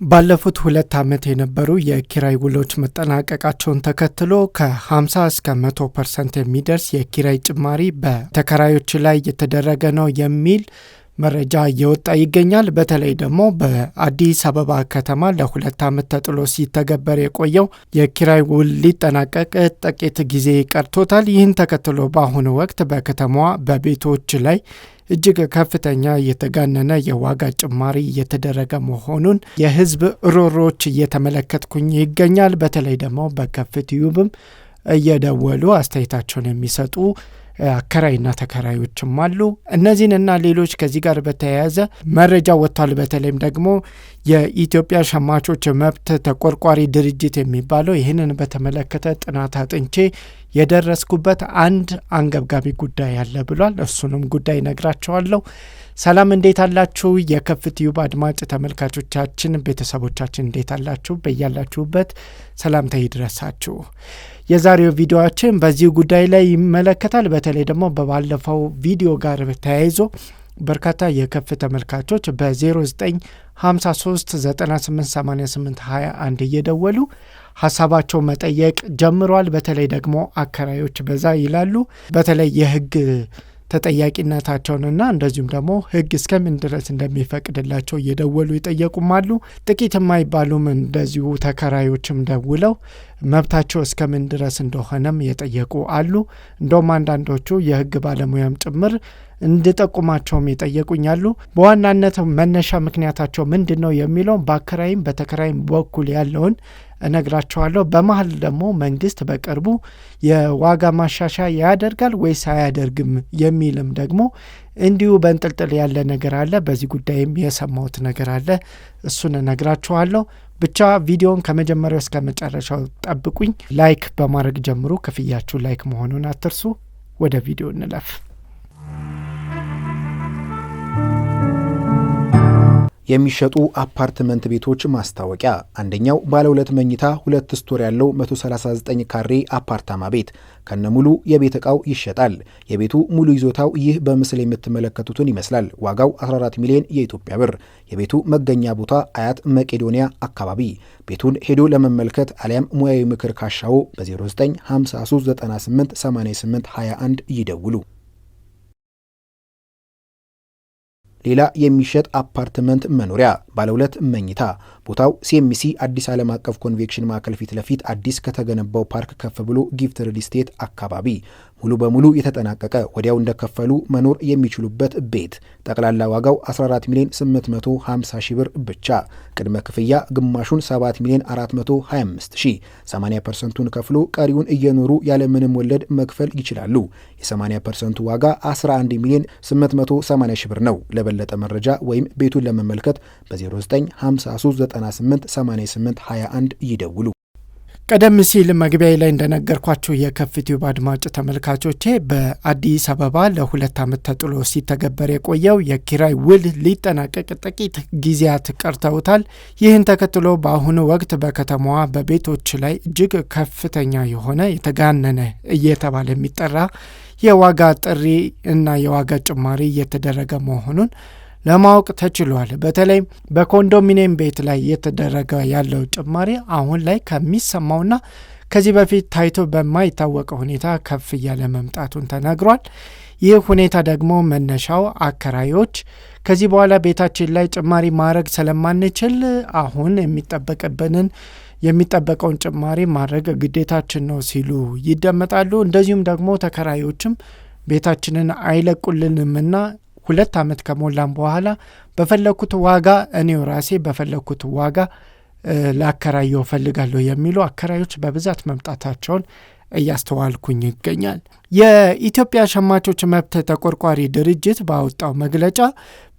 ባለፉት 2 ዓመት የነበሩ የኪራይ ውሎች መጠናቀቃቸውን ተከትሎ ከ50 እስከ 100% የሚደርስ የኪራይ ጭማሪ በተከራዮች ላይ እየተደረገ ነው የሚል መረጃ እየወጣ ይገኛል። በተለይ ደግሞ በአዲስ አበባ ከተማ ለ2 ዓመት ተጥሎ ሲተገበር የቆየው የኪራይ ውል ሊጠናቀቅ ጥቂት ጊዜ ቀርቶታል። ይህን ተከትሎ በአሁኑ ወቅት በከተማዋ በቤቶች ላይ እጅግ ከፍተኛ የተጋነነ የዋጋ ጭማሪ እየተደረገ መሆኑን የህዝብ ሮሮች እየተመለከትኩኝ ይገኛል። በተለይ ደግሞ በከፍትዩብም እየደወሉ አስተያየታቸውን የሚሰጡ አከራይና ተከራዮችም አሉ። እነዚህንና ሌሎች ከዚህ ጋር በተያያዘ መረጃ ወጥቷል። በተለይም ደግሞ የኢትዮጵያ ሸማቾች መብት ተቆርቋሪ ድርጅት የሚባለው ይህንን በተመለከተ ጥናት አጥንቼ የደረስኩበት አንድ አንገብጋቢ ጉዳይ አለ ብሏል። እሱንም ጉዳይ ነግራቸዋለሁ። ሰላም፣ እንዴት አላችሁ? የከፍትዩብ አድማጭ ተመልካቾቻችን፣ ቤተሰቦቻችን እንዴት አላችሁ? በያላችሁበት ሰላምታ ይድረሳችሁ። የዛሬው ቪዲዮአችን በዚህ ጉዳይ ላይ ይመለከታል። በተለይ ደግሞ በባለፈው ቪዲዮ ጋር ተያይዞ በርካታ የከፍ ተመልካቾች በ0953988821 እየደወሉ ሀሳባቸው መጠየቅ ጀምሯል። በተለይ ደግሞ አከራዮች በዛ ይላሉ። በተለይ የህግ ተጠያቂነታቸውንና እንደዚሁም ደግሞ ህግ እስከምን ድረስ እንደሚፈቅድላቸው እየደወሉ ይጠየቁም አሉ። ጥቂት የማይባሉም እንደዚሁ ተከራዮችም ደውለው መብታቸው እስከምን ድረስ እንደሆነም የጠየቁ አሉ። እንደውም አንዳንዶቹ የህግ ባለሙያም ጭምር እንድጠቁማቸውም ይጠየቁኛሉ። በዋናነት መነሻ ምክንያታቸው ምንድነው የሚለው በአከራይም በተከራይም በኩል ያለውን እነግራቸዋለሁ። በመሀል ደግሞ መንግስት በቅርቡ የዋጋ ማሻሻያ ያደርጋል ወይስ አያደርግም የሚልም ደግሞ እንዲሁ በእንጥልጥል ያለ ነገር አለ። በዚህ ጉዳይም የሰማሁት ነገር አለ። እሱን እነግራቸዋለሁ። ብቻ ቪዲዮን ከመጀመሪያው እስከ መጨረሻው ጠብቁኝ። ላይክ በማድረግ ጀምሩ። ክፍያችሁ ላይክ መሆኑን አትርሱ። ወደ ቪዲዮ እንለፍ። የሚሸጡ አፓርትመንት ቤቶች ማስታወቂያ። አንደኛው ባለ 2 መኝታ 2 ስቶር ያለው 139 ካሬ አፓርታማ ቤት ከነሙሉ የቤት ዕቃው ይሸጣል። የቤቱ ሙሉ ይዞታው ይህ በምስል የምትመለከቱትን ይመስላል። ዋጋው 14 ሚሊዮን የኢትዮጵያ ብር። የቤቱ መገኛ ቦታ አያት መቄዶንያ አካባቢ። ቤቱን ሄዶ ለመመልከት አሊያም ሙያዊ ምክር ካሻው በ0953988821 ይደውሉ። ሌላ የሚሸጥ አፓርትመንት መኖሪያ ባለ 2 መኝታ ቦታው ሲኤምሲ አዲስ ዓለም አቀፍ ኮንቬንሽን ማዕከል ፊት ለፊት አዲስ ከተገነባው ፓርክ ከፍ ብሎ ጊፍት ሪል ስቴት አካባቢ ሙሉ በሙሉ የተጠናቀቀ ወዲያው እንደከፈሉ መኖር የሚችሉበት ቤት። ጠቅላላ ዋጋው 14 ሚሊዮን 850 ሺህ ብር ብቻ። ቅድመ ክፍያ ግማሹን 7 ሚሊዮን 425 ሺህ፣ 80%ቱን ከፍሎ ቀሪውን እየኖሩ ያለምንም ወለድ መክፈል ይችላሉ። የ80%ቱ ዋጋ 11 ሚሊዮን 880 ሺህ ብር ነው። ለበለጠ መረጃ ወይም ቤቱን ለመመልከት በ0953988821 ይደውሉ። ቀደም ሲል መግቢያ ላይ እንደነገርኳችሁ የከፍትዩብ አድማጭ ተመልካቾቼ በአዲስ አበባ ለ2 ዓመት ተጥሎ ሲተገበር የቆየው የኪራይ ውል ሊጠናቀቅ ጥቂት ጊዜያት ቀርተውታል። ይህን ተከትሎ በአሁኑ ወቅት በከተማዋ በቤቶች ላይ እጅግ ከፍተኛ የሆነ የተጋነነ እየተባለ የሚጠራ የዋጋ ጥሪ እና የዋጋ ጭማሪ እየተደረገ መሆኑን ለማወቅ ተችሏል። በተለይ በኮንዶሚኒየም ቤት ላይ እየተደረገ ያለው ጭማሪ አሁን ላይ ከሚሰማውና ከዚህ በፊት ታይቶ በማይታወቀው ሁኔታ ከፍ እያለ መምጣቱን ተነግሯል። ይህ ሁኔታ ደግሞ መነሻው አከራዮች ከዚህ በኋላ ቤታችን ላይ ጭማሪ ማድረግ ስለማንችል አሁን የሚጠበቀውን ጭማሪ ማድረግ ግዴታችን ነው ሲሉ ይደመጣሉ። እንደዚሁም ደግሞ ተከራዮችም ቤታችንን አይለቁልንምና 2 ዓመት ከሞላም በኋላ በፈለኩት ዋጋ እኔው ራሴ በፈለኩት ዋጋ ላከራየው ፈልጋለሁ የሚሉ አከራዮች በብዛት መምጣታቸውን እያስተዋልኩኝ ይገኛል። የኢትዮጵያ ሸማቾች መብት ተቆርቋሪ ድርጅት ባወጣው መግለጫ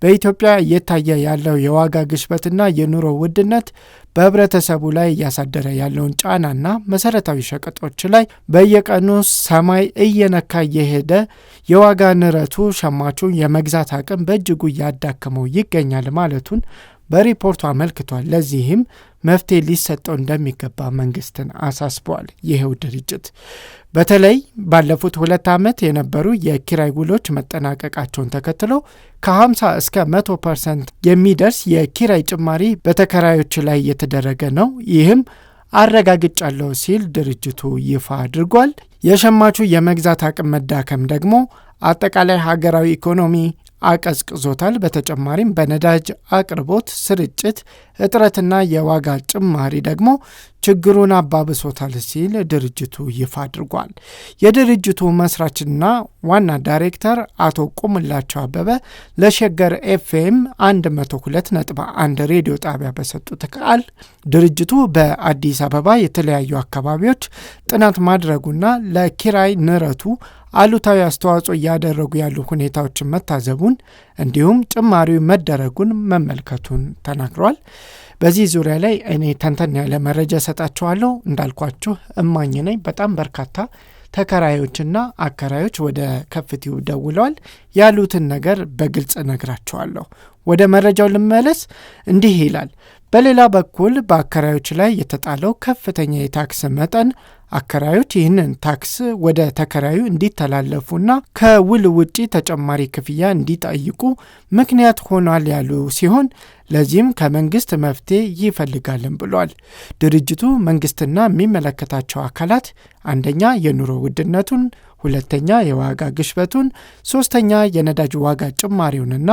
በኢትዮጵያ እየታየ ያለው የዋጋ ግሽበትና የኑሮ ውድነት በህብረተሰቡ ላይ እያሳደረ ያለውን ጫናና መሰረታዊ ሸቀጦች ላይ በየቀኑ ሰማይ እየነካ የሄደ የዋጋ ንረቱ ሸማቹን የመግዛት አቅም በእጅጉ እያዳከመው ይገኛል ማለቱን በሪፖርቱ አመልክቷል። ለዚህም መፍትሄ ሊሰጠው እንደሚገባ መንግስትን አሳስበዋል። ይሄው ድርጅት በተለይ ባለፉት 2 ዓመት የነበሩ የኪራይ ውሎች መጠናቀቃቸውን ተከትሎ ከ50 እስከ 100% የሚደርስ የኪራይ ጭማሪ በተከራዮች ላይ የተደረገ ነው። ይህም አረጋግጫለሁ ሲል ድርጅቱ ይፋ አድርጓል። የሸማቹ የመግዛት አቅም መዳከም ደግሞ አጠቃላይ ሀገራዊ ኢኮኖሚ አቀዝቅዞታል። በተጨማሪም በነዳጅ አቅርቦት ስርጭት እጥረትና የዋጋ ጭማሪ ደግሞ ችግሩን አባብሶታል ሲል ድርጅቱ ይፋ አድርጓል። የድርጅቱ መስራችና ዋና ዳይሬክተር አቶ ቁምላቸው አበበ ለሸገር ኤፍኤም 102.1 ሬዲዮ ጣቢያ በሰጡት ቃል ድርጅቱ በአዲስ አበባ የተለያዩ አካባቢዎች ጥናት ማድረጉና ለኪራይ ንረቱ አሉታዊ አስተዋጽኦ እያደረጉ ያሉ ሁኔታዎችን መታዘቡን እንዲሁም ጭማሪው መደረጉን መመልከቱን ተናግሯል። በዚህ ዙሪያ ላይ እኔ ተንተን ያለ መረጃ ሰጣችኋለሁ። እንዳልኳችሁ እማኝ ነኝ። በጣም በርካታ ተከራዮችና አከራዮች ወደ ከፍቲው ደውለዋል። ያሉትን ነገር በግልጽ ነግራቸዋለሁ። ወደ መረጃው ልመለስ። እንዲህ ይላል። በሌላ በኩል በአከራዮች ላይ የተጣለው ከፍተኛ የታክስ መጠን አከራዮች ይህንን ታክስ ወደ ተከራዩ እንዲተላለፉና ከውል ውጪ ተጨማሪ ክፍያ እንዲጠይቁ ምክንያት ሆኗል ያሉ ሲሆን ለዚህም ከመንግስት መፍትሄ ይፈልጋልን ብሏል። ድርጅቱ መንግስትና የሚመለከታቸው አካላት አንደኛ የኑሮ ውድነቱን፣ ሁለተኛ የዋጋ ግሽበቱን፣ ሶስተኛ የነዳጅ ዋጋ ጭማሪውንና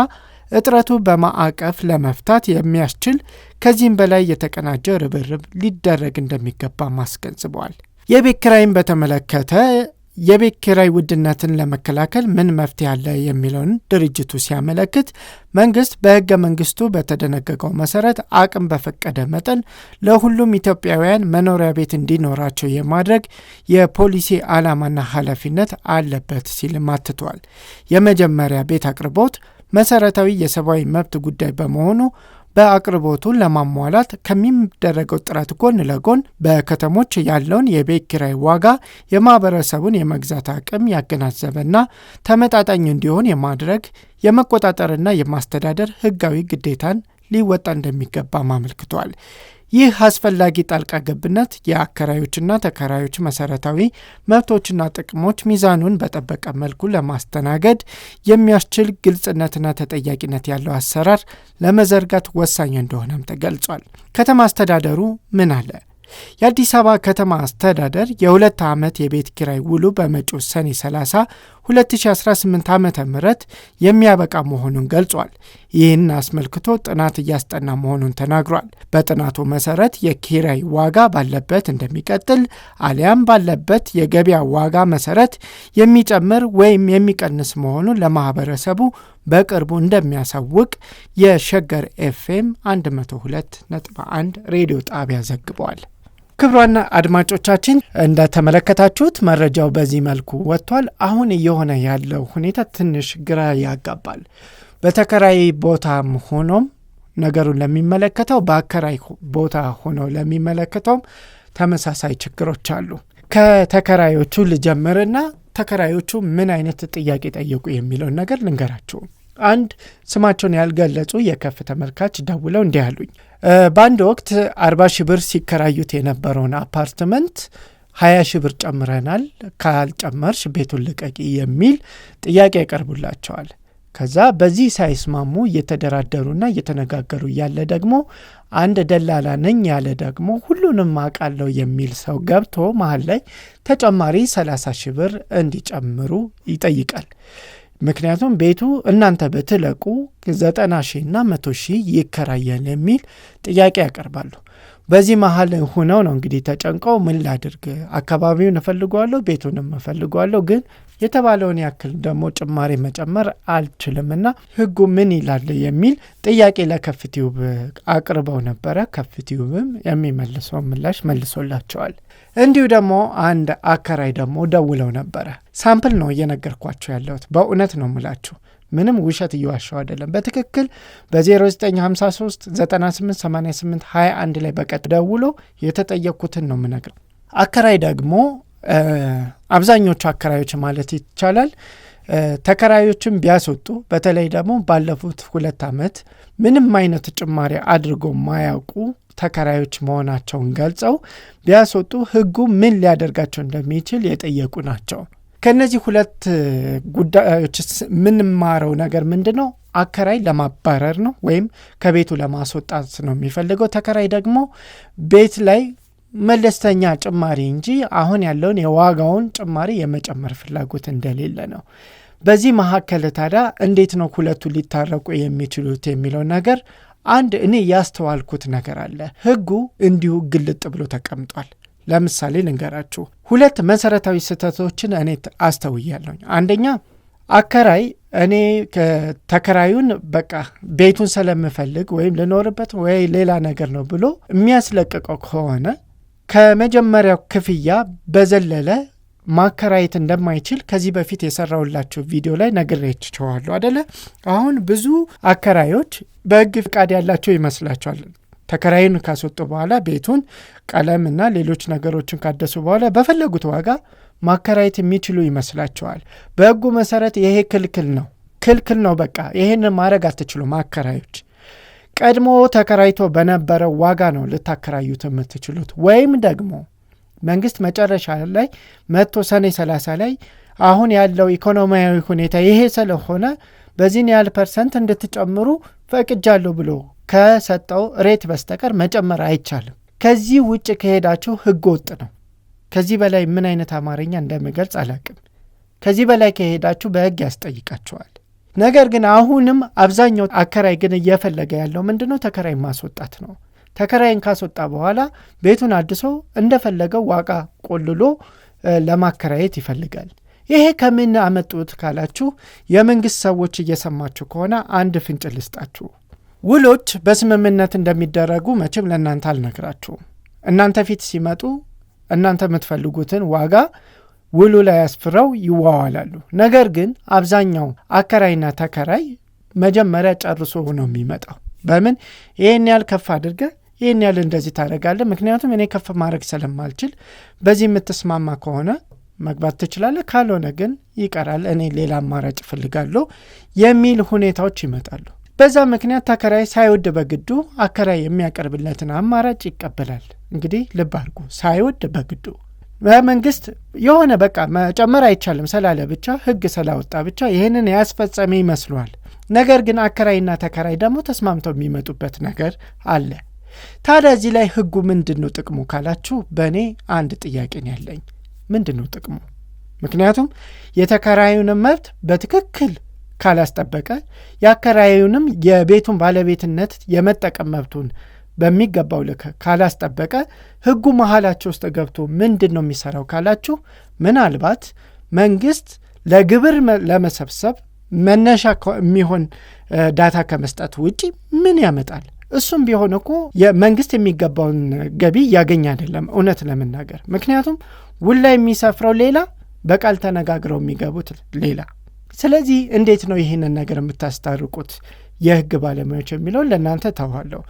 እጥረቱ በማዕቀፍ ለመፍታት የሚያስችል ከዚህም በላይ የተቀናጀ ርብርብ ሊደረግ እንደሚገባ ማስገንዝበዋል። የቤት ኪራይን በተመለከተ የቤት ኪራይ ውድነትን ለመከላከል ምን መፍትሄ አለ የሚለውን ድርጅቱ ሲያመለክት መንግስት በሕገ መንግስቱ በተደነገገው መሰረት አቅም በፈቀደ መጠን ለሁሉም ኢትዮጵያውያን መኖሪያ ቤት እንዲኖራቸው የማድረግ የፖሊሲ ዓላማና ኃላፊነት አለበት ሲል አትቷል። የመጀመሪያ ቤት አቅርቦት መሰረታዊ የሰብአዊ መብት ጉዳይ በመሆኑ በአቅርቦቱን ለማሟላት ከሚደረገው ጥረት ጎን ለጎን በከተሞች ያለውን የቤት ኪራይ ዋጋ የማህበረሰቡን የመግዛት አቅም ያገናዘበና ተመጣጣኝ እንዲሆን የማድረግ የመቆጣጠርና የማስተዳደር ህጋዊ ግዴታን ሊወጣ እንደሚገባ አመልክቷል። ይህ አስፈላጊ ጣልቃ ገብነት የአከራዮችና ተከራዮች መሰረታዊ መብቶችና ጥቅሞች ሚዛኑን በጠበቀ መልኩ ለማስተናገድ የሚያስችል ግልጽነትና ተጠያቂነት ያለው አሰራር ለመዘርጋት ወሳኝ እንደሆነም ተገልጿል። ከተማ አስተዳደሩ ምን አለ? የአዲስ አበባ ከተማ አስተዳደር የ2 ዓመት የቤት ኪራይ ውሉ በመጪው ሰኔ 30 2018 ዓ.ም የሚያበቃ መሆኑን ገልጿል። ይህን አስመልክቶ ጥናት እያስጠና መሆኑን ተናግሯል። በጥናቱ መሰረት የኪራይ ዋጋ ባለበት እንደሚቀጥል አሊያም ባለበት የገበያ ዋጋ መሰረት የሚጨምር ወይም የሚቀንስ መሆኑን ለማህበረሰቡ በቅርቡ እንደሚያሳውቅ የሸገር ኤፍኤም 102.1 ሬዲዮ ጣቢያ ዘግቧል። ክቡራን አድማጮቻችን እንደተመለከታችሁት መረጃው በዚህ መልኩ ወጥቷል። አሁን እየሆነ ያለው ሁኔታ ትንሽ ግራ ያጋባል። በተከራይ ቦታም ሆኖም ነገሩን ለሚመለከተው በአከራይ ቦታ ሆኖ ለሚመለከተውም ተመሳሳይ ችግሮች አሉ። ከተከራዮቹ ልጀምርና ተከራዮቹ ምን አይነት ጥያቄ ጠየቁ የሚለውን ነገር ልንገራችሁ። አንድ ስማቸውን ያልገለጹ የከፍ ተመልካች ደውለው እንዲህ አሉኝ። በአንድ ወቅት 40 ሺህ ብር ሲከራዩት የነበረውን አፓርትመንት 20 ሺህ ብር ጨምረናል፣ ካልጨመርሽ ቤቱን ልቀቂ የሚል ጥያቄ ያቀርቡላቸዋል። ከዛ በዚህ ሳይስማሙ እየተደራደሩና እየተነጋገሩ ያለ ደግሞ አንድ ደላላ ነኝ ያለ ደግሞ ሁሉንም አውቃለሁ የሚል ሰው ገብቶ መሀል ላይ ተጨማሪ 30 ሺህ ብር እንዲጨምሩ ይጠይቃል። ምክንያቱም ቤቱ እናንተ በትለቁ 90 ሺህና 100 ሺህ ይከራያል የሚል ጥያቄ ያቀርባሉ። በዚህ መሀል ሆነው ነው እንግዲህ ተጨንቀው ምን ላድርግ፣ አካባቢውን እፈልገዋለሁ፣ ቤቱንም እፈልገዋለሁ፣ ግን የተባለውን ያክል ደግሞ ጭማሪ መጨመር አልችልምና ህጉ ምን ይላል የሚል ጥያቄ ለከፍቲዩብ አቅርበው ነበረ። ከፍቲዩብም የሚመልሰው ምላሽ መልሶላቸዋል። እንዲሁ ደግሞ አንድ አከራይ ደግሞ ደውለው ነበረ። ሳምፕል ነው እየነገርኳቸው ያለሁት፣ በእውነት ነው ምላችሁ፣ ምንም ውሸት እየዋሸው አይደለም። በትክክል በ0953 9888 21 ላይ በቀጥ ደውሎ የተጠየቅኩትን ነው የምነግረው። አከራይ ደግሞ አብዛኞቹ አከራዮች ማለት ይቻላል ተከራዮችን ቢያስወጡ በተለይ ደግሞ ባለፉት 2 ዓመት ምንም አይነት ጭማሪ አድርጎ ማያውቁ ተከራዮች መሆናቸውን ገልጸው ቢያስወጡ ህጉ ምን ሊያደርጋቸው እንደሚችል የጠየቁ ናቸው። ከነዚህ 2 ጉዳዮች ምንማረው ነገር ምንድነው? አከራይ ለማባረር ነው ወይም ከቤቱ ለማስወጣት ነው የሚፈልገው። ተከራይ ደግሞ ቤት ላይ መለስተኛ ጭማሪ እንጂ አሁን ያለውን የዋጋውን ጭማሪ የመጨመር ፍላጎት እንደሌለ ነው። በዚህ መካከል ታዲያ እንዴት ነው ሁለቱ ሊታረቁ የሚችሉት የሚለው ነገር አንድ እኔ ያስተዋልኩት ነገር አለ። ህጉ እንዲሁ ግልጥ ብሎ ተቀምጧል። ለምሳሌ ልንገራችሁ 2 መሰረታዊ ስህተቶችን እኔ አስተውያለሁ። አንደኛ አከራይ እኔ ተከራዩን በቃ ቤቱን ስለምፈልግ ወይም ልኖርበት ወይ ሌላ ነገር ነው ብሎ የሚያስለቅቀው ከሆነ ከመጀመሪያው ክፍያ በዘለለ ማከራየት እንደማይችል ከዚህ በፊት የሰራውላችሁ ቪዲዮ ላይ ነግሬያችኋለሁ አይደለ? አሁን ብዙ አከራዮች በህግ ፍቃድ ያላቸው ይመስላቸዋል። ተከራዩን ካስወጡ በኋላ ቤቱን ቀለምና ሌሎች ነገሮችን ካደሱ በኋላ በፈለጉት ዋጋ ማከራየት የሚችሉ ይመስላቸዋል። በህጉ መሰረት ይሄ ክልክል ነው። በቃ ይሄን ማድረግ አትችሉም። አከራዮች ቀድሞ ተከራይቶ በነበረው ዋጋ ነው ልታከራዩት የምትችሉት። ወይም ደግሞ መንግስት መጨረሻ ላይ መጥቶ ሰኔ 30 ላይ አሁን ያለው ኢኮኖሚያዊ ሁኔታ ይሄ ስለሆነ በዚህን ያህል % እንድትጨምሩ ፈቅጃለሁ ብሎ ከሰጠው ሬት በስተቀር መጨመር አይቻልም። ከዚህ ውጭ ከሄዳችሁ ህገ ወጥ ነው። ከዚህ በላይ ምን አይነት አማርኛ እንደምገልጽ አላቅም። ከዚህ በላይ ከሄዳችሁ በህግ ያስጠይቃችኋል። ነገር ግን አሁንም አብዛኛው አከራይ ግን እየፈለገ ያለው ምንድነው? ተከራይ ማስወጣት ነው። ተከራይን ካስወጣ በኋላ ቤቱን አድሶ እንደፈለገው ዋጋ ቆልሎ ለማከራየት ይፈልጋል። ይሄ ከምን አመጡት ካላችሁ የመንግስት ሰዎች እየሰማችሁ ከሆነ አንድ ፍንጭ ልስጣችሁ። ውሎች በስምምነት እንደሚደረጉ መቼም ለእናንተ አልነግራችሁም። እናንተ ፊት ሲመጡ እናንተ የምትፈልጉትን ዋጋ ውሉ ላይ ያስፍረው ይዋዋላሉ። ነገር ግን አብዛኛው አከራይና ተከራይ መጀመሪያ ጨርሶ ነው የሚመጣው። በምን ይሄን ያህል ከፍ አድርገ ይሄን ያህል እንደዚህ ታደርጋለህ፣ ምክንያቱም እኔ ከፍ ማድረግ ስለማልችል በዚህ የምትስማማ ከሆነ መግባት ትችላለህ፣ ካልሆነ ግን ይቀራል፣ እኔ ሌላ አማራጭ ፈልጋለሁ የሚል ሁኔታዎች ይመጣሉ። በዛ ምክንያት ተከራይ ሳይወድ በግዱ አከራይ የሚያቀርብለትን አማራጭ ይቀበላል። እንግዲህ ልብ አድርጉ፣ ሳይወድ በግዱ በመንግስት የሆነ በቃ መጨመር አይቻልም ስላለ ብቻ ህግ ስላወጣ ብቻ ይህንን ያስፈጸመ ይመስሏል። ነገር ግን አከራይና ተከራይ ደግሞ ተስማምተው የሚመጡበት ነገር አለ። ታዲያ እዚህ ላይ ህጉ ምንድነው ጥቅሙ ካላችሁ በእኔ አንድ ጥያቄ ነው ያለኝ። ምንድነው ጥቅሙ? ምክንያቱም የተከራዩንም መብት በትክክል ካላስጠበቀ የአከራዩንም የቤቱን ባለቤትነት የመጠቀም መብቱን በሚገባው ልክ ካላስጠበቀ ህጉ መሃላቸው ውስጥ ገብቶ ምንድነው የሚሰራው ካላችሁ ምናልባት መንግስት ለግብር ለመሰብሰብ መነሻ የሚሆን ዳታ ከመስጠት ውጪ ምን ያመጣል? እሱም ቢሆን እኮ የመንግስት የሚገባውን ገቢ ያገኝ አይደለም እውነት ለመናገር። ምክንያቱም ውል ላይ የሚሰፍረው ሌላ፣ በቃል ተነጋግረው የሚገቡት ሌላ። ስለዚህ እንዴት ነው ይህንን ነገር የምታስታርቁት የህግ ባለሙያዎች የሚለው ለእናንተ ተዋለሁ።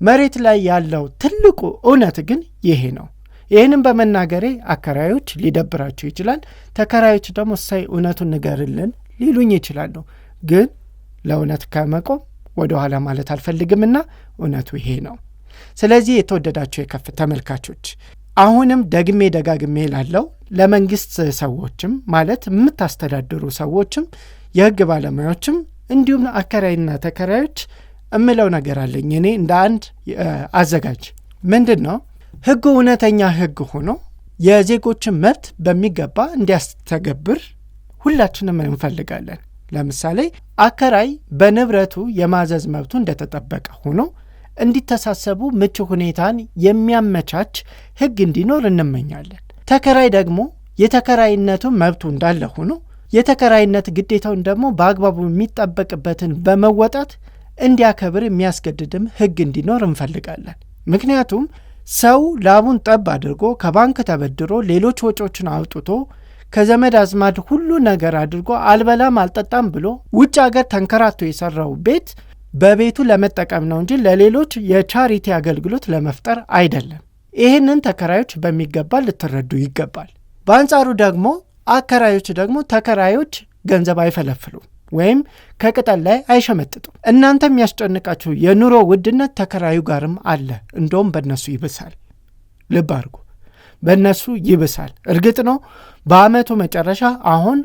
መሬት ላይ ያለው ትልቁ እውነት ግን ይሄ ነው። ይህንን በመናገሬ አከራዮች ሊደብራቸው ይችላል። ተከራዮች ደግሞ ሳይ እውነቱን ንገርልን ሊሉኝ ይችላሉ። ግን ለእውነት ከመቆም ወደ ኋላ ማለት አልፈልግምና እውነቱ ይሄ ነው። ስለዚህ የተወደዳቸው የከፍ ተመልካቾች አሁንም ደግሜ ደጋግሜ ላለው ለመንግስት ሰዎችም ማለት የምታስተዳድሩ ሰዎችም የህግ ባለሙያዎችም እንዲሁም አከራይና ተከራዮች እምለው ነገር አለኝ። እኔ እንደ አንድ አዘጋጅ ምንድነው ህግ እውነተኛ ህግ ሆኖ የዜጎችን መብት በሚገባ እንዲያስተገብር ሁላችንም እንፈልጋለን። ለምሳሌ አከራይ በንብረቱ የማዘዝ መብቱ እንደተጠበቀ ሆኖ እንዲተሳሰቡ ምቹ ሁኔታን የሚያመቻች ህግ እንዲኖር እንመኛለን። ተከራይ ደግሞ የተከራይነቱ መብቱ እንዳለ ሆኖ የተከራይነት ግዴታውን ደግሞ በአግባቡ የሚጠበቅበትን በመወጣት እንዲያከብር የሚያስገድድም ህግ እንዲኖር እንፈልጋለን። ምክንያቱም ሰው ላቡን ጠብ አድርጎ ከባንክ ተበድሮ ሌሎች ወጪዎችን አውጥቶ ከዘመድ አዝማድ ሁሉ ነገር አድርጎ አልበላም አልጠጣም ብሎ ውጭ ሀገር ተንከራቶ የሰራው ቤት በቤቱ ለመጠቀም ነው እንጂ ለሌሎች የቻሪቲ አገልግሎት ለመፍጠር አይደለም። ይህንን ተከራዮች በሚገባ ልትረዱ ይገባል። በአንጻሩ ደግሞ አከራዮች ደግሞ ተከራዮች ገንዘብ አይፈለፍሉም ወይም ከቅጠል ላይ አይሸመጥጡም። እናንተ የሚያስጨንቃችሁ የኑሮ ውድነት ተከራዩ ጋርም አለ። እንደውም በእነሱ ይብሳል። ልብ አድርጉ፣ በእነሱ ይብሳል። እርግጥ ነው በአመቱ መጨረሻ አሁን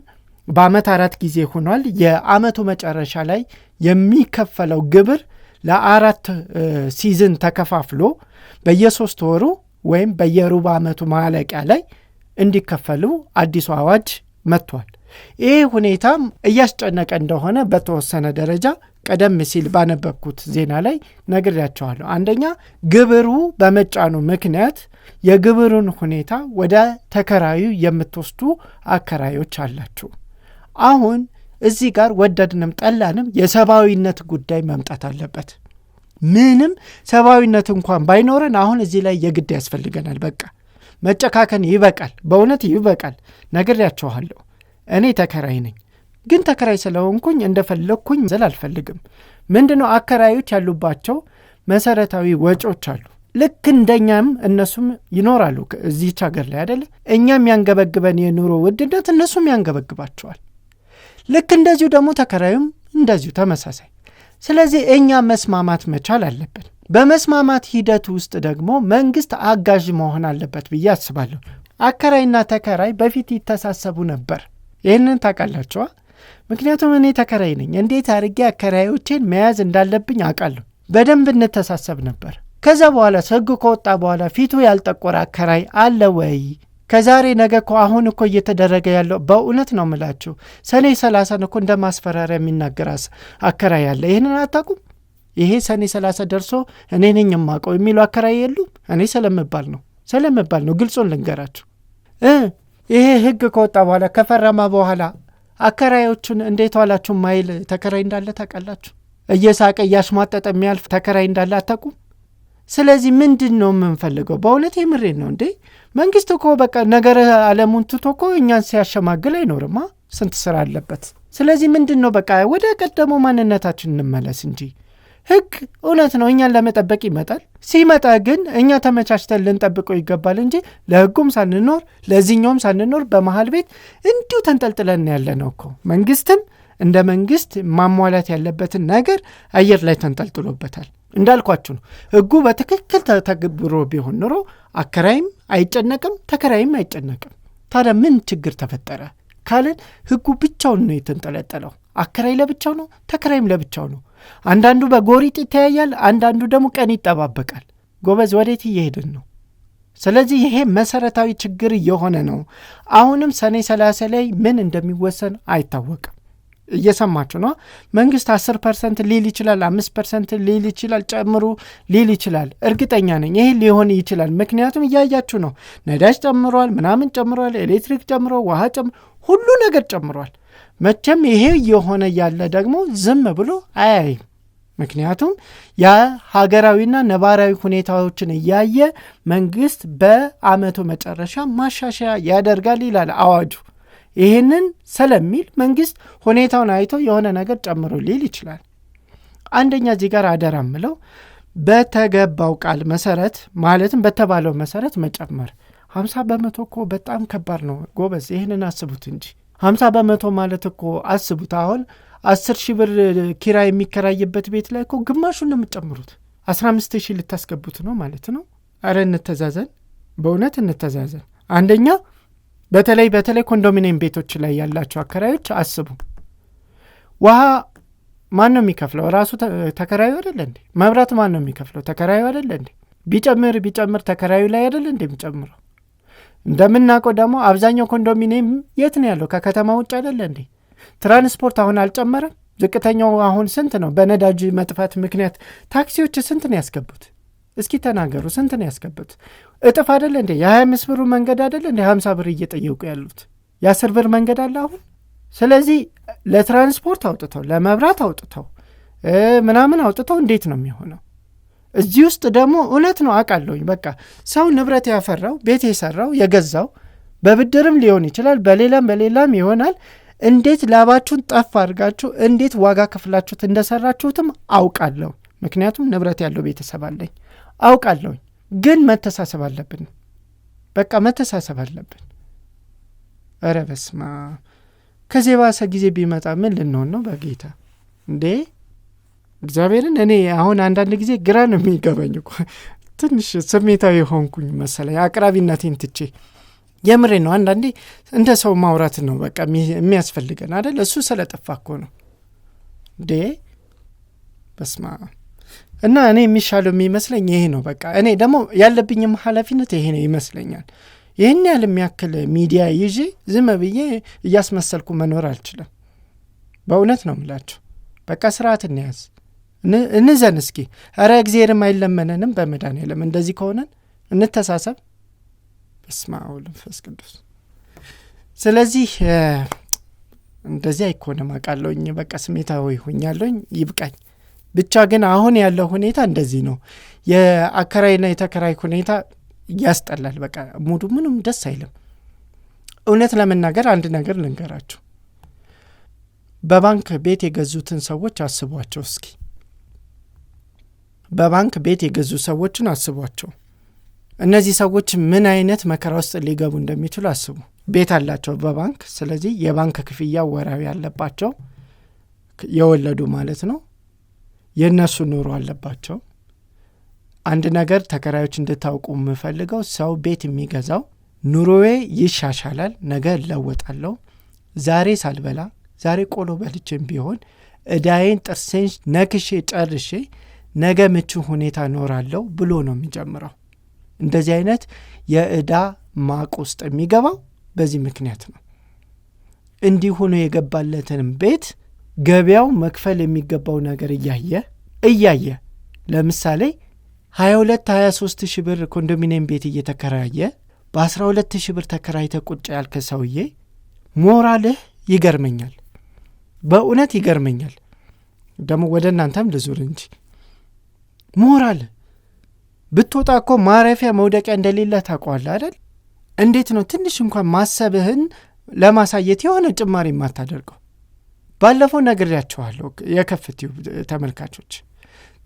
በአመት 4 ጊዜ ሆኗል። የአመቱ መጨረሻ ላይ የሚከፈለው ግብር ለ4 ሲዝን ተከፋፍሎ በየ3 ወሩ ወይም በየሩብ አመቱ ማለቂያ ላይ እንዲከፈሉ አዲሱ አዋጅ መጥቷል። ይህ ሁኔታም እያስጨነቀ እንደሆነ በተወሰነ ደረጃ ቀደም ሲል ባነበብኩት ዜና ላይ ነግሬያቸዋለሁ። አንደኛ ግብሩ በመጫኑ ምክንያት የግብሩን ሁኔታ ወደ ተከራዩ የምትወስዱ አከራዮች አላችሁ። አሁን እዚህ ጋር ወደድንም ጠላንም የሰብአዊነት ጉዳይ መምጣት አለበት። ምንም ሰብአዊነት እንኳን ባይኖረን አሁን እዚህ ላይ የግድ ያስፈልገናል። በቃ መጨካከን ይበቃል፣ በእውነት ይበቃል። ነግሬያቸዋለሁ። እኔ ተከራይ ነኝ፣ ግን ተከራይ ስለሆንኩኝ እንደፈለግኩኝ ዘል አልፈልግም። ምንድነው አከራዮች ያሉባቸው መሰረታዊ ወጪዎች አሉ። ልክ እንደኛም እነሱም ይኖራሉ እዚህች ሀገር ላይ አይደለ? እኛም ያንገበግበን የኑሮ ውድነት እነሱም ያንገበግባቸዋል። ልክ እንደዚሁ ደግሞ ተከራዩም እንደዚሁ ተመሳሳይ። ስለዚህ እኛ መስማማት መቻል አለብን። በመስማማት ሂደት ውስጥ ደግሞ መንግስት አጋዥ መሆን አለበት ብዬ አስባለሁ። አከራይና ተከራይ በፊት ይተሳሰቡ ነበር። ይህንን ታውቃላችኋ? ምክንያቱም እኔ ተከራይ ነኝ። እንዴት አድርጌ አከራዮቼን መያዝ እንዳለብኝ አውቃለሁ። በደንብ እንተሳሰብ ነበር። ከዛ በኋላ ሕግ ከወጣ በኋላ ፊቱ ያልጠቆረ አከራይ አለ ወይ? ከዛሬ ነገ እኮ አሁን እኮ እየተደረገ ያለው በእውነት ነው ምላችሁ፣ ሰኔ 30 እኮ እንደ ማስፈራሪያ የሚናገር አከራይ አለ። ይህንን አታውቁም? ይሄ ሰኔ 30 ደርሶ እኔ ነኝ የማውቀው የሚሉ አከራይ የሉም። እኔ ስለምባል ነው። ግልጹን ልንገራችሁ። ይሄ ሕግ ከወጣ በኋላ ከፈረማ በኋላ አከራዮቹን እንዴት ዋላችሁ ማይል ተከራይ እንዳለ ታውቃላችሁ? እየሳቀ እያሽሟጠጠ የሚያልፍ ተከራይ እንዳለ አታውቁም? ስለዚህ ምንድን ነው የምንፈልገው? በእውነት የምሬን ነው እንዴ? መንግስት እኮ በቃ ነገር ዓለሙን ትቶ እኮ እኛን ሲያሸማግል አይኖርማ። ስንት ስራ አለበት። ስለዚህ ምንድን ነው በቃ ወደ ቀደመው ማንነታችን እንመለስ እንጂ ሕግ እውነት ነው እኛን ለመጠበቅ ይመጣል። ሲመጣ ግን እኛ ተመቻችተን ልንጠብቀው ይገባል እንጂ ለሕጉም ሳንኖር ለዚህኛውም ሳንኖር በመሃል ቤት እንዲሁ ተንጠልጥለን ያለ ነው እኮ። መንግስትም እንደ መንግስት ማሟላት ያለበትን ነገር አየር ላይ ተንጠልጥሎበታል። እንዳልኳችሁ ነው። ሕጉ በትክክል ተተግብሮ ቢሆን ኖሮ አከራይም አይጨነቅም፣ ተከራይም አይጨነቅም። ታዲያ ምን ችግር ተፈጠረ ካልን ሕጉ ብቻውን ነው የተንጠለጠለው። አከራይ ለብቻው ነው፣ ተከራይም ለብቻው ነው። አንዳንዱ በጎሪጥ ይተያያል፣ አንዳንዱ ደግሞ ቀን ይጠባበቃል። ጎበዝ ወዴት እየሄድን ነው? ስለዚህ ይሄ መሰረታዊ ችግር እየሆነ ነው። አሁንም ሰኔ 30 ላይ ምን እንደሚወሰን አይታወቅም። እየሰማችሁ ነው። መንግስት 10% ሊል ይችላል፣ 5% ሊል ይችላል፣ ጨምሩ ሊል ይችላል። እርግጠኛ ነኝ ይሄ ሊሆን ይችላል። ምክንያቱም እያያችሁ ነው። ነዳጅ ጨምሯል፣ ምናምን ጨምሯል፣ ኤሌክትሪክ ጨምሮ፣ ውሃ ሁሉ ነገር ጨምሯል። መቼም ይሄ የሆነ ያለ ደግሞ ዝም ብሎ አያይም። ምክንያቱም የሀገራዊና ነባራዊ ሁኔታዎችን እያየ መንግስት በአመቱ መጨረሻ ማሻሻያ ያደርጋል ይላል አዋጁ። ይህንን ስለሚል መንግስት ሁኔታውን አይቶ የሆነ ነገር ጨምሮ ሊል ይችላል። አንደኛ እዚህ ጋር አደራ ምለው በተገባው ቃል መሰረት ማለትም በተባለው መሰረት መጨመር 50% እኮ በጣም ከባድ ነው ጎበዝ። ይህንን አስቡት እንጂ 50% ማለት እኮ አስቡት። አሁን 10,000 ብር ኪራይ የሚከራይበት ቤት ላይ እኮ ግማሹን ነው የምትጨምሩት። 15,000 ልታስገቡት ነው ማለት ነው። አረ እንተዛዘን፣ በእውነት እንተዛዘን። አንደኛ በተለይ ኮንዶሚኒየም ቤቶች ላይ ያላቸው አከራዮች አስቡ። ውሃ ማን ነው የሚከፍለው? ራሱ ተከራዩ አይደል እንዴ? መብራት ማን ነው የሚከፍለው? ተከራዩ አይደል እንዴ? ቢጨምር ተከራዩ ላይ አይደል እንዴ የሚጨምረው? እንደምናውቀው ደግሞ አብዛኛው ኮንዶሚኒየም የት ነው ያለው? ከከተማ ውጭ አይደል እንዴ? ትራንስፖርት አሁን አልጨመረም? ዝቅተኛው አሁን ስንት ነው? በነዳጅ መጥፋት ምክንያት ታክሲዎች ስንት ነው ያስገቡት? እስኪ ተናገሩ፣ ስንት ነው ያስገቡት? እጥፍ አይደል እንዴ? የ25 ብሩ መንገድ አይደል እንዴ 50 ብር እየጠየቁ ያሉት? የ10 ብር መንገድ አለ አሁን። ስለዚህ ለትራንስፖርት አውጥተው ለመብራት አውጥተው ምናምን አውጥተው እንዴት ነው የሚሆነው? እዚህ ውስጥ ደግሞ እውነት ነው አውቃለሁኝ። በቃ ሰው ንብረት ያፈራው ቤት የሰራው የገዛው በብድርም ሊሆን ይችላል፣ በሌላም ይሆናል። እንዴት ላባችሁን ጠፍ አድርጋችሁ እንዴት ዋጋ ከፍላችሁት እንደሰራችሁትም አውቃለሁ። ምክንያቱም ንብረት ያለው ቤተሰብ አለኝ አውቃለሁኝ። ግን መተሳሰብ አለብን። በቃ መተሳሰብ አለብን። ኧረ በስመ አብ ከዚህ ባሰ ጊዜ ቢመጣ ምን ልንሆን ነው? በጌታ እንዴ እግዚአብሔርን እኔ አሁን አንዳንድ ጊዜ ግራ ነው የሚገባኝ እኮ ትንሽ ስሜታዊ ሆንኩኝ መሰለኝ አቅራቢነቴን ትቼ። የምሬ ነው። አንዳንዴ እንደ ሰው ማውራት ነው በቃ የሚያስፈልገን አይደል? እሱ ስለጠፋ እኮ ነው እንዴ በስማ እና እኔ የሚሻለው የሚመስለኝ ይሄ ነው። በቃ እኔ ደግሞ ያለብኝም ኃላፊነት ይሄ ነው ይመስለኛል። ይህን ያህል የሚያክል ሚዲያ ይዤ ዝም ብዬ እያስመሰልኩ መኖር አልችልም። በእውነት ነው የምላችሁ። በቃ ስርዓት እንያዝ፣ እንዘን እስኪ። ኧረ እግዚአብሔርም አይለመነንም በመድኃኒዓለም እንደዚህ ከሆነን እንተሳሰብ። በስመ አብ ወወልድ ወመንፈስ ቅዱስ። ስለዚህ እንደዚህ አይኮንም አውቃለሁኝ። በቃ ስሜታዊ ሆኛለሁኝ፣ ይብቃኝ። ብቻ ግን አሁን ያለው ሁኔታ እንደዚህ ነው። የአከራይና የተከራይ ሁኔታ ያስጠላል። በቃ ሙዱ ምንም ደስ አይልም። እውነት ለመናገር አንድ ነገር ልንገራችሁ። በባንክ ቤት የገዙትን ሰዎች አስቧቸው እስኪ። በባንክ ቤት የገዙ ሰዎችን አስቧቸው። እነዚህ ሰዎች ምን አይነት መከራ ውስጥ ሊገቡ እንደሚችሉ አስቡ። ቤት አላቸው በባንክ። ስለዚህ የባንክ ክፍያ ወራዊ ያለባቸው የወለዱ ማለት ነው። የእነሱ ኑሮ አለባቸው። አንድ ነገር ተከራዮች እንድታውቁ የምፈልገው ሰው ቤት የሚገዛው ኑሮዬ ይሻሻላል፣ ነገ እለወጣለሁ፣ ዛሬ ሳልበላ ዛሬ ቆሎ በልቼም ቢሆን እዳዬን ጥርሴን ነክሼ ጨርሼ ነገ ምቹ ሁኔታ ኖራለሁ ብሎ ነው የሚጀምረው። እንደዚህ አይነት የእዳ ማቅ ውስጥ የሚገባው በዚህ ምክንያት ነው። እንዲህ ሆኖ የገባለትንም ቤት ገበያው መክፈል የሚገባው ነገር እያየ ለምሳሌ 22-23 ሺህ ብር ኮንዶሚኒየም ቤት እየተከራየ በ12 ሺህ ብር ተከራይተ ቁጭ ያልከ ሰውዬ ሞራልህ ይገርመኛል። በእውነት ይገርመኛል። ደግሞ ወደ እናንተም ልዙር እንጂ ሞራል ብትወጣ እኮ ማረፊያ መውደቂያ እንደሌለ ታውቀዋለህ አይደል? እንዴት ነው ትንሽ እንኳን ማሰብህን ለማሳየት የሆነ ጭማሪ የማታደርገው? ባለፈው ነግሬያችኋለሁ የከፍቲው ተመልካቾች።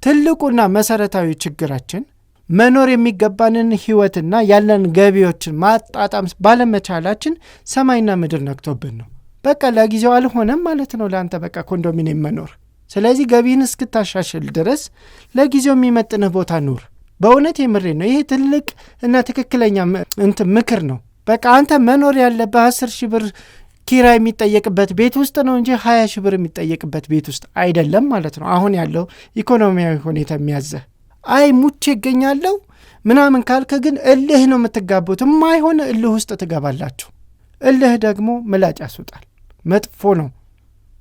ትልቁና መሰረታዊ ችግራችን መኖር የሚገባንን ህይወትና ያለን ገቢዎችን ማጣጣም ባለመቻላችን ሰማይና ምድር ነክቶብን ነው። በቃ ለጊዜው አልሆነም ማለት ነው ለአንተ በቃ ኮንዶሚኒየም መኖር። ስለዚህ ገቢህን እስክታሻሽል ድረስ ለጊዜው የሚመጥንህ ቦታ ኑር። በእውነት የምሬ ነው። ይሄ ትልቅ እና ትክክለኛ ምክር ነው። በቃ አንተ መኖር ያለብህ 10 ሺህ ብር ኪራይ የሚጠየቅበት ቤት ውስጥ ነው እንጂ 20 ሺህ ብር የሚጠየቅበት ቤት ውስጥ አይደለም ማለት ነው። አሁን ያለው ኢኮኖሚያዊ ሁኔታ የሚያዘህ አይ ሙቼ ይገኛለሁ ምናምን ካልከ ግን እልህ ነው የምትጋቡት። የማይሆን እልህ ውስጥ ትገባላችሁ። እልህ ደግሞ ምላጭ ያስወጣል። መጥፎ ነው፣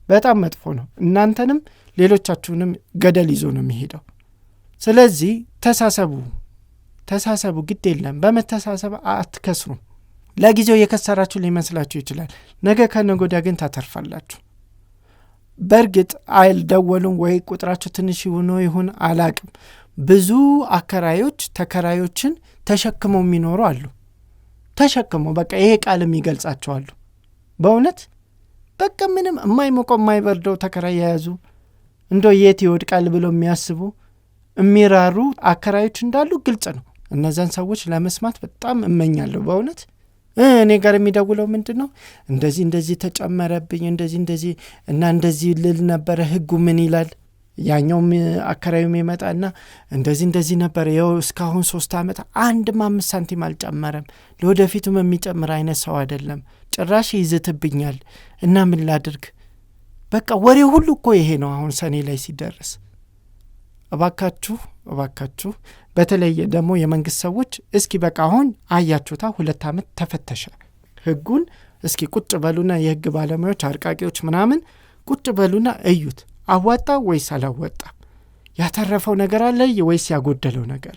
በጣም መጥፎ ነው። እናንተንም ሌሎቻችሁንም ገደል ይዞ ነው የሚሄደው። ስለዚህ ተሳሰቡ፣ ግድ የለም በመተሳሰብ አትከስሩም። ለጊዜው የከሰራችሁ ሊመስላችሁ ይችላል። ነገ ከነገ ወዲያ ግን ታተርፋላችሁ። በእርግጥ አይልደወሉም ወይ ቁጥራቸው ትንሽ ይሁን አላቅም። ብዙ አከራዮች ተከራዮችን ተሸክመው የሚኖሩ አሉ። ተሸክመው በቃ ይሄ ቃልም ይገልጻቸዋሉ። በእውነት በቃ ምንም የማይሞቀው የማይበርደው ተከራይ የያዙ እንዶ የት ይወድቃል ብሎ የሚያስቡ የሚራሩ አከራዮች እንዳሉ ግልጽ ነው። እነዛን ሰዎች ለመስማት በጣም እመኛለሁ በእውነት። እኔ ጋር የሚደውለው ምንድን ነው እንደዚህ ተጨመረብኝ እንደዚህ እና እንደዚህ ልል ነበረ፣ ህጉ ምን ይላል? ያኛውም አከራዩም ይመጣና እንደዚህ ነበረ፣ ይኸው እስካሁን 3 ዓመት 1 ሳንቲም አልጨመረም፣ ለወደፊቱም የሚጨምር አይነት ሰው አይደለም፣ ጭራሽ ይዝትብኛል እና ምን ላድርግ? በቃ ወሬ ሁሉ እኮ ይሄ ነው። አሁን ሰኔ ላይ ሲደርስ እባካችሁ በተለይ ደግሞ የመንግስት ሰዎች እስኪ በቃ አሁን አያችሁታ 2 ዓመት ተፈተሸ ህጉን። እስኪ ቁጭ በሉና የህግ ባለሙያዎች አርቃቂዎች ምናምን ቁጭ በሉና እዩት። አዋጣ ወይስ አላወጣ? ያተረፈው ነገር አለ ወይስ ያጎደለው ነገር?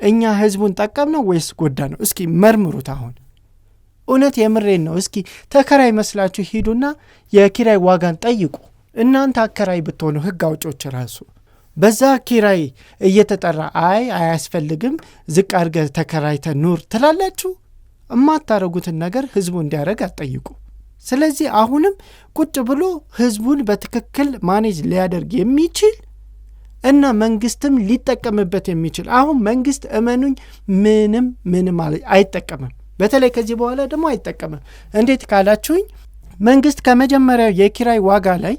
እኛ ህዝቡን ጠቀም ነው ወይስ ጎዳ ነው? እስኪ መርምሩት። አሁን እውነት የምሬን ነው። እስኪ ተከራይ መስላችሁ ሂዱና የኪራይ ዋጋን ጠይቁ። እናንተ አከራይ ብትሆኑ ህግ አውጪዎች ራሱ በዛ ኪራይ እየተጠራ አያስፈልግም ዝቅ አድርገህ ተከራይተ ኑር ትላላችሁ። እማታረጉትን ነገር ህዝቡ እንዲያረግ አትጠይቁ። ስለዚህ አሁንም ቁጭ ብሎ ህዝቡን በትክክል ማኔጅ ሊያደርግ የሚችል እና መንግስትም ሊጠቀምበት የሚችል አሁን መንግስት እመኑኝ ምንም አይጠቀምም። በተለይ ከዚህ በኋላ ደግሞ አይጠቀምም። እንዴት ካላችሁኝ መንግስት ከመጀመሪያው የኪራይ ዋጋ ላይ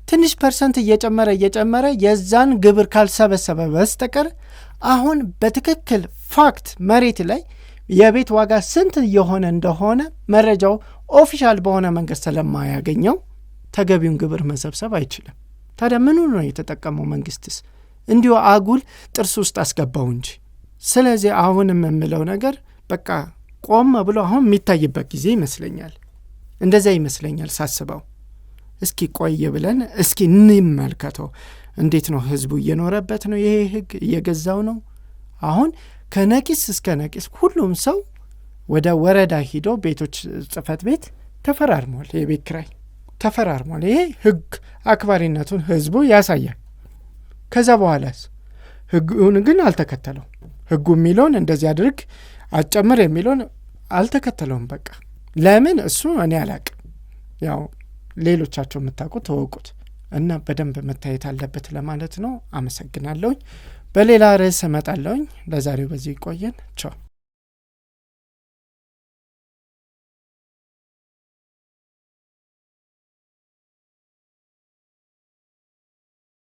ትንሽ ፐርሰንት እየጨመረ የዛን ግብር ካልሰበሰበ በስተቀር አሁን በትክክል ፋክት መሬት ላይ የቤት ዋጋ ስንት የሆነ እንደሆነ መረጃው ኦፊሻል በሆነ መንገድ ስለማያገኘው ተገቢውን ግብር መሰብሰብ አይችልም። ታዲያ ምኑ ነው የተጠቀመው? መንግስትስ እንዲሁ አጉል ጥርስ ውስጥ አስገባው እንጂ። ስለዚህ አሁንም የምለው ነገር በቃ ቆም ብሎ አሁን የሚታይበት ጊዜ ይመስለኛል። እንደዛ ይመስለኛል ሳስበው። እስኪ ቆይ ብለን እስኪ እንመልከተው። እንዴት ነው ህዝቡ እየኖረበት ነው? ይሄ ህግ እየገዛው ነው? አሁን ከነቂስ እስከ ነቂስ ሁሉም ሰው ወደ ወረዳ ሂዶ ቤቶች ጽፈት ቤት ተፈራርሟል። የቤት ኪራይ ተፈራርሟል። ይሄ ህግ አክባሪነቱን ህዝቡ ያሳያል። ከዛ በኋላስ ህጉን ግን አልተከተለው። ህጉ የሚለውን እንደዚህ አድርግ አጨምር የሚለውን አልተከተለውም። በቃ ለምን እሱ እኔ አላቅም። ያው ሌሎቻቸው የምታውቁት ተወቁት እና በደንብ መታየት አለበት ለማለት ነው። አመሰግናለሁኝ። በሌላ ርዕስ እመጣለሁኝ። ለዛሬው በዚህ ይቆየን። ቻው።